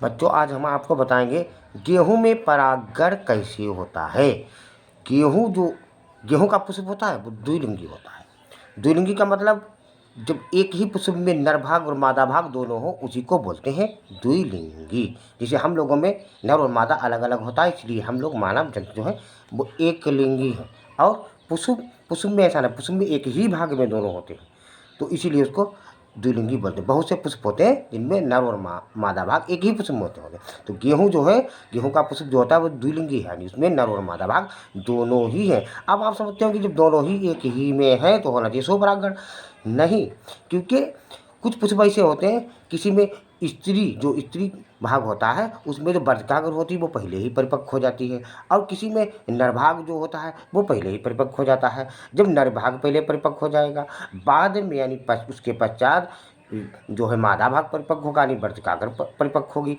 बच्चों आज हम आपको बताएंगे गेहूं में परागण कैसे होता है। गेहूं का पुष्प होता है वो द्विलिंगी होता है। द्विलिंगी का मतलब जब एक ही पुष्प में नर भाग और मादा भाग दोनों हो उसी को बोलते हैं द्विलिंगी। जैसे हम लोगों में नर और मादा अलग अलग होता है, इसलिए हम लोग मानव जंतु जो है वो एक लिंगी है। और पुष्प पुष्प में ऐसा नहीं, पुष्प में एक ही भाग में दोनों होते हैं, तो इसीलिए उसको द्विलिंगी बोलते हैं। बहुत से पुष्प होते हैं जिनमें नर और मादा भाग एक ही पुष्प में होते हैं। तो गेहूं जो है, गेहूं का पुष्प जो होता है वो द्विलिंगी है, यानी उसमें नर और मादा भाग दोनों ही हैं। अब आप समझते हो कि जब दोनों ही एक ही में है तो होना चाहिए स्वपरागण। नहीं, क्योंकि कुछ पुष्प ऐसे होते हैं, किसी में स्त्री भाग होता है उसमें जो वर्तिकाग्र होती है वो पहले ही परिपक्व हो जाती है, और किसी में नरभाग जो होता है वो पहले ही परिपक्व हो जाता है। जब नरभाग पहले परिपक्व हो जाएगा, बाद में यानी उसके पश्चात जो है मादा भाग परिपक्व होगा, यानी वर्तिकाग्र परिपक्व होगी,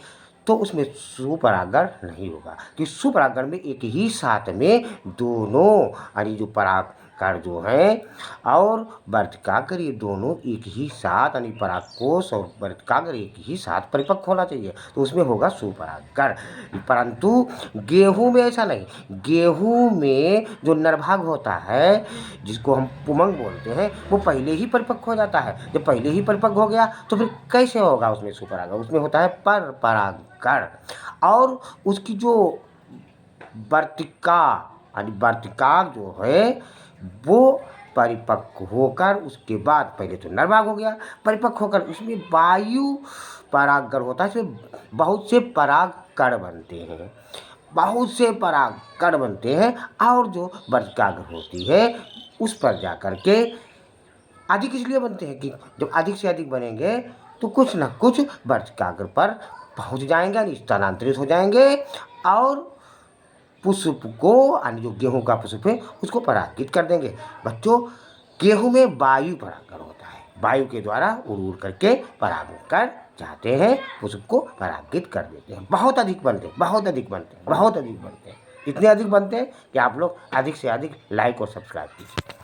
तो उसमें सुपरागण नहीं होगा। कि सुपरागण में एक ही साथ में दोनों यानी जो परागण जो है और वर्तिकाग्र ये दोनों एक ही साथ, यानी परागकोश और वर्तिकाग्र एक ही साथ परिपक्व होना चाहिए, तो उसमें होगा सुपरागण। परंतु गेहूं में ऐसा नहीं। गेहूं में जो नरभाग होता है जिसको हम पुमंग बोलते हैं वो पहले ही परिपक्व हो जाता है। जब पहले ही परिपक्व हो गया तो फिर कैसे होगा उसमें सुपरागण? उसमें होता है पर परागण। और उसकी जो वर्तिका यानी वर्तिका जो है वो परिपक्व होकर उसके बाद, पहले तो नरभाग हो गया, परिपक्व होकर उसमें वायु परागण होता है। इसमें बहुत से परागकण बनते हैं, बहुत से परागकण बनते हैं, और जो वर्तिकाग्र होती है उस पर जाकर के अधिक इसलिए बनते हैं कि जब अधिक से अधिक बनेंगे तो कुछ ना कुछ वर्तिकाग्र पर पहुंच जाएंगे, यानी स्थानांतरित हो जाएंगे, और पुष्प को यानी जो गेहूं का पुष्प है उसको परागित कर देंगे। बच्चों गेहूं में वायु परागण होता है, वायु के द्वारा उड़ उड़ करके परागण कर जाते हैं, पुष्प को परागित कर देते हैं। बहुत अधिक बनते हैं, बहुत अधिक बनते हैं, बहुत अधिक बनते हैं। इतने अधिक बनते हैं कि आप लोग अधिक से अधिक लाइक और सब्सक्राइब कीजिए।